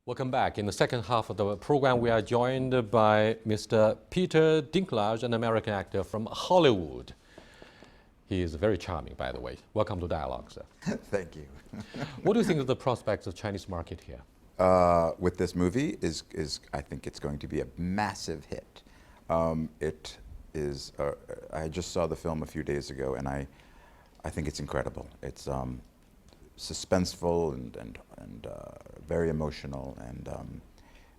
Welcome back. In the second half of the program, we are joined by Mr. Peter Dinklage, an American actor from Hollywood. He is very charming, by the way. Welcome to Dialogue, sir. Thank you. What do you think of the prospects of Chinese market here? With this movie, I think it's going to be a massive hit. It is. I just saw the film a few days ago, and I think it's incredible. It's suspenseful and very emotional,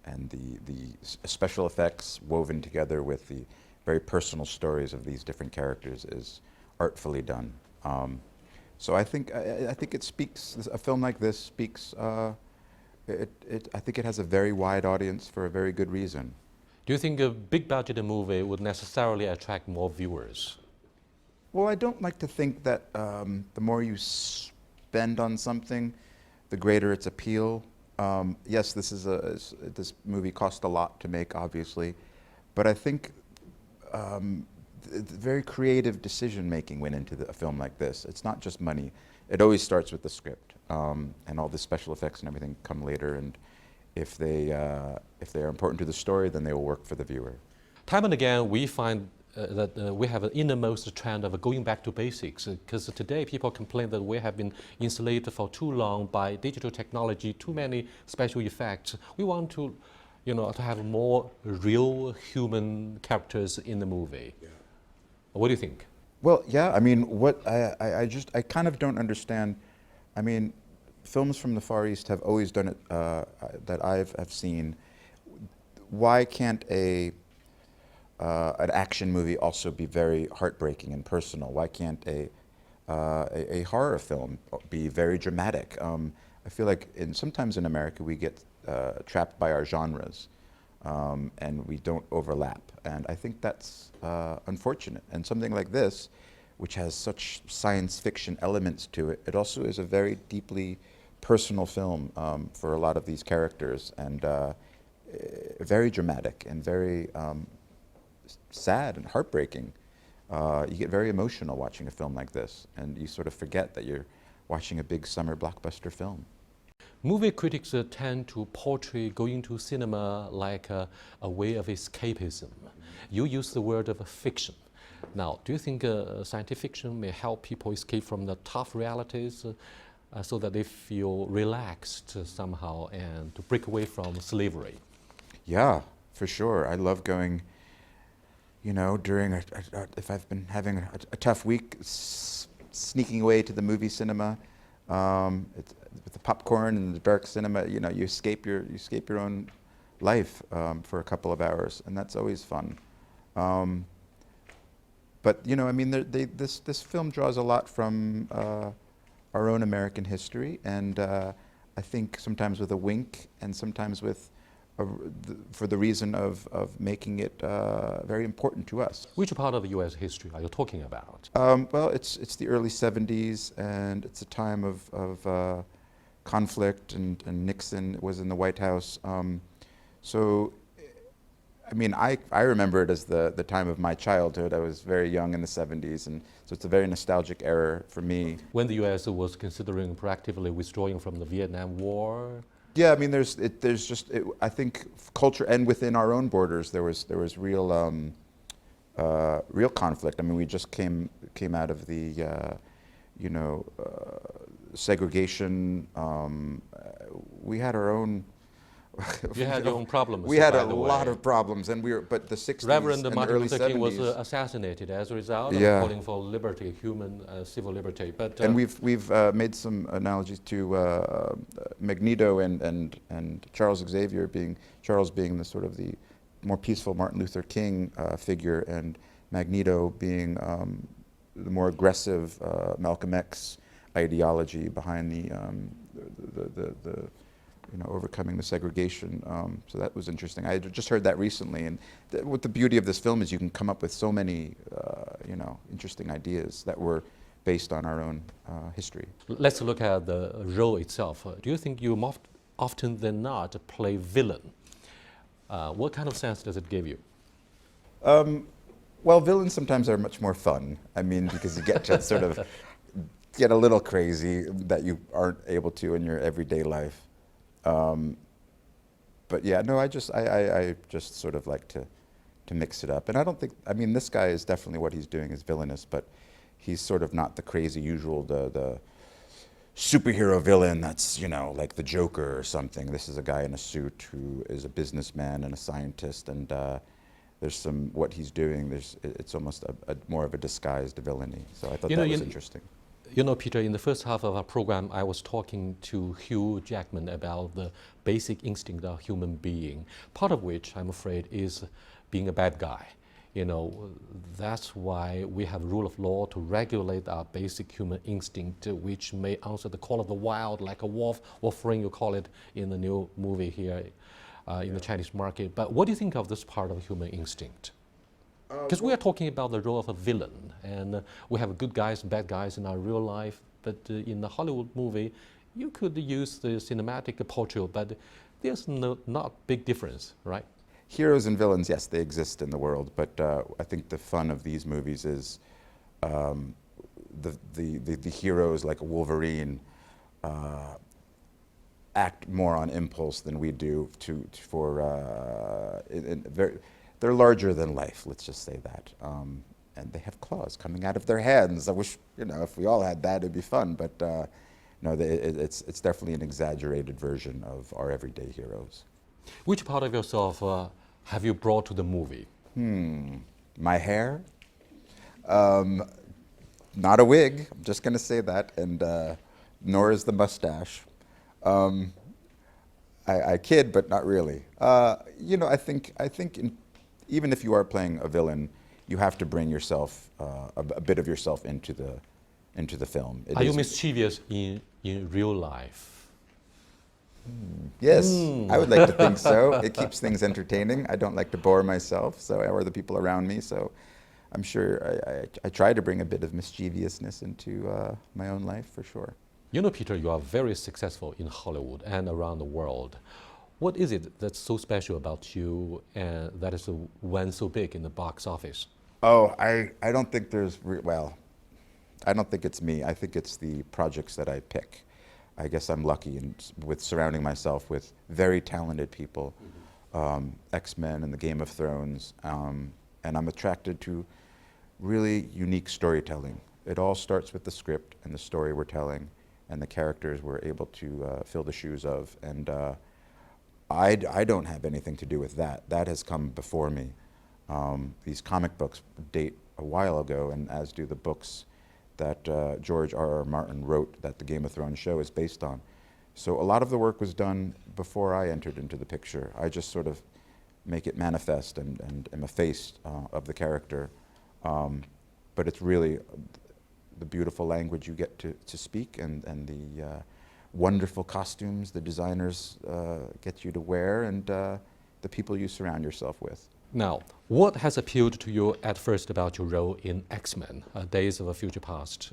and the special effects woven together with the very personal stories of these different characters is artfully done. So I think it speaks. A film like this speaks. I think it has a very wide audience for a very good reason. Do you think a big budget movie would necessarily attract more viewers? Well, I don't like to think that the more you spend on something, the greater its appeal. Yes, this movie cost a lot to make, obviously, but I think very creative decision making went into a film like this. It's not just money. It always starts with the script, and all the special effects and everything come later. And if they are important to the story, then they will work for the viewer. Time and again, we find that we have an innermost trend of going back to basics, because today people complain that we have been insulated for too long by digital technology, too many special effects. We want to, to have more real human characters in the movie. Yeah. What do you think? Well, yeah, I mean, I kind of don't understand. I mean, films from the Far East have always done it, that I've seen. Why can't an action movie also be very heartbreaking and personal? Why can't a horror film be very dramatic? I feel like sometimes in America we get trapped by our genres, and we don't overlap. And I think that's unfortunate. And something like this, which has such science fiction elements to it, it also is a very deeply personal film for a lot of these characters, and very dramatic and very sad and heartbreaking. You get very emotional watching a film like this, and you sort of forget that you're watching a big summer blockbuster film. Movie critics tend to portray going to cinema like a way of escapism. You use the word of fiction. Now, do you think science fiction may help people escape from the tough realities so that they feel relaxed somehow and to break away from slavery? Yeah, for sure. I love going, during if I've been having a tough week, sneaking away to the movie cinema, with the popcorn and the dark cinema. You escape your own life for a couple of hours, and that's always fun. But I mean, this film draws a lot from our own American history, and I think sometimes with a wink, and sometimes with for the reason of making it very important to us. Which part of U.S. history are you talking about? Well, it's the early 70s, and it's a time of conflict, and Nixon was in the White House. So, I mean, I remember it as the time of my childhood. I was very young in the 70s, and so it's a very nostalgic era for me. When the U.S. was considering proactively withdrawing from the Vietnam War? Yeah, I mean, I think culture, and within our own borders, there was real real conflict. I mean, we just came out of the segregation. We had our own. You had your own problems. We had a lot of problems, and but the 60s Reverend and Martin the early Luther King 70s was assassinated as a result of calling for liberty, human civil liberty. But and we've made some analogies to Magneto and Charles Xavier being the sort of the more peaceful Martin Luther King figure, and Magneto being the more aggressive Malcolm X ideology behind the overcoming the segregation. So that was interesting. I just heard that recently, and what the beauty of this film is you can come up with so many, interesting ideas that were based on our own history. Let's look at the role itself. Do you think you more often than not play villain? What kind of sense does it give you? Well, villains sometimes are much more fun. I mean, because you get to sort of get a little crazy that you aren't able to in your everyday life. but yeah, no, I just sort of like to mix it up. And I don't think, I mean, this guy is definitely, what he's doing is villainous, but he's sort of not the crazy usual, the superhero villain that's, you know, like the Joker or something. This is a guy in a suit who is a businessman and a scientist, and there's some, what he's doing, it's almost a more of a disguised villainy. So I thought that was interesting. You know, Peter, in the first half of our program, I was talking to Hugh Jackman about the basic instinct of human being, part of which, I'm afraid, is being a bad guy. You know, that's why we have rule of law to regulate our basic human instinct, which may answer the call of the wild, like a wolf, wolfring, you call it in the new movie here in the Chinese market. But what do you think of this part of human instinct? Because we are talking about the role of a villain, and we have good guys and bad guys in our real life, but in the Hollywood movie, you could use the cinematic portrayal, but there's not big difference, right? Heroes and villains, yes, they exist in the world, but I think the fun of these movies is the heroes like Wolverine act more on impulse than we do. They're larger than life, let's just say that. And they have claws coming out of their hands. I wish, you know, if we all had that, it'd be fun. But no, it's definitely an exaggerated version of our everyday heroes. Which part of yourself have you brought to the movie? My hair? Not a wig, I'm just going to say that, and nor is the mustache. I kid, but not really. You know, I think even if you are playing a villain, you have to bring yourself, a bit of yourself into the film. Are you mischievous in real life? Yes, I would like to think so. It keeps things entertaining. I don't like to bore myself, or the people around me. So I'm sure I try to bring a bit of mischievousness into my own life, for sure. You know, Peter, you are very successful in Hollywood and around the world. What is it that's so special about you and that is went so big in the box office? Oh, I don't think I don't think it's me. I think it's the projects that I pick. I guess I'm lucky with surrounding myself with very talented people, X-Men and the Game of Thrones, and I'm attracted to really unique storytelling. It all starts with the script and the story we're telling and the characters we're able to fill the shoes of. And I don't have anything to do with that. That has come before me. These comic books date a while ago, and as do the books that George R.R. Martin wrote that the Game of Thrones show is based on. So a lot of the work was done before I entered into the picture. I just sort of make it manifest and am a face of the character. But it's really the beautiful language you get to speak and the wonderful costumes the designers get you to wear and the people you surround yourself with. Now, what has appealed to you at first about your role in X-Men, Days of a Future Past?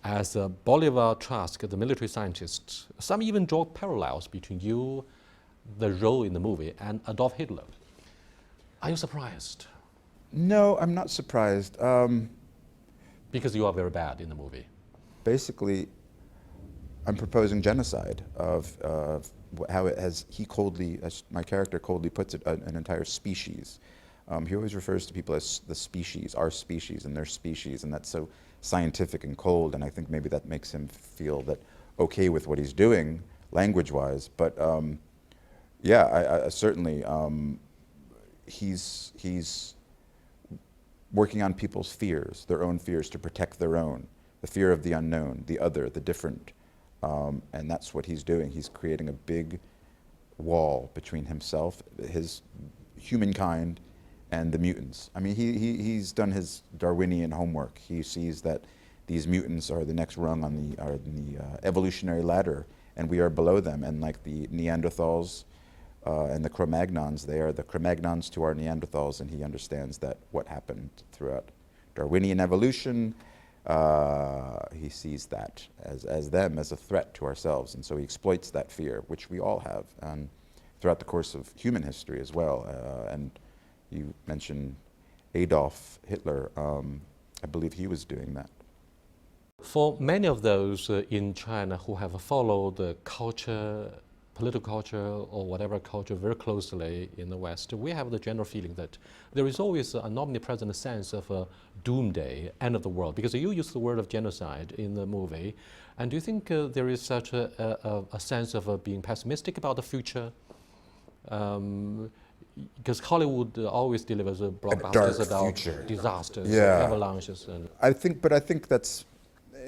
As Bolivar Trask, the military scientist, some even draw parallels between you, the role in the movie, and Adolf Hitler. Are you surprised? No, I'm not surprised. Because you are very bad in the movie. Basically, I'm proposing genocide of how it has, as my character coldly puts it, an entire species. He always refers to people as the species, our species and their species, and that's so scientific and cold, and I think maybe that makes him feel that okay with what he's doing, language-wise. But yeah, I certainly, he's working on people's fears, their own fears, to protect their own, the fear of the unknown, the other, the different. And that's what he's doing. He's creating a big wall between himself, his humankind, and the mutants. I mean, he's done his Darwinian homework. He sees that these mutants are the next rung on the evolutionary ladder, and we are below them. And like the Neanderthals and the Cro-Magnons, they are the Cro-Magnons to our Neanderthals, and he understands that what happened throughout Darwinian evolution. He sees that as them, as a threat to ourselves, and so he exploits that fear, which we all have, and throughout the course of human history as well. And you mentioned Adolf Hitler. I believe he was doing that. For many of those in China who have followed the culture, political culture or whatever culture very closely in the West, we have the general feeling that there is always an omnipresent sense of a doomsday, end of the world, because you use the word of genocide in the movie. And do you think there is such a sense of being pessimistic about the future? Because Hollywood always delivers blockbusters about future. disasters, Yeah. avalanches. And I think that's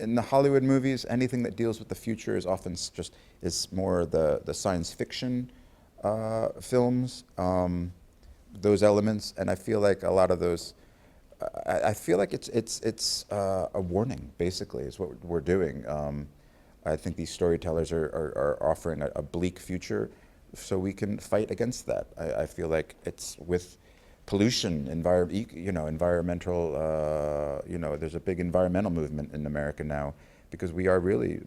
in the Hollywood movies. Anything that deals with the future is often is more the science fiction films. Those elements, and I feel like a lot of those. I feel like it's a warning. Basically, is what we're doing. I think these storytellers are offering a bleak future, so we can fight against that. I feel like it's with pollution, environmental, there's a big environmental movement in America now because we are really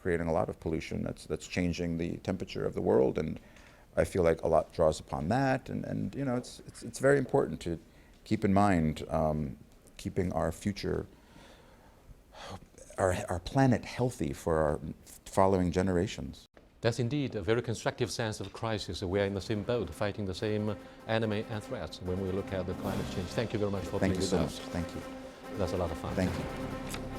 creating a lot of pollution that's changing the temperature of the world, and I feel like a lot draws upon that, and it's very important to keep in mind keeping our future, our planet healthy for our following generations. that's indeed a very constructive sense of crisis. We are in the same boat, fighting the same enemy and threats when we look at the climate change. Thank you very much for Thank being you with so us. much. Thank you. That's a lot of fun. Thank you.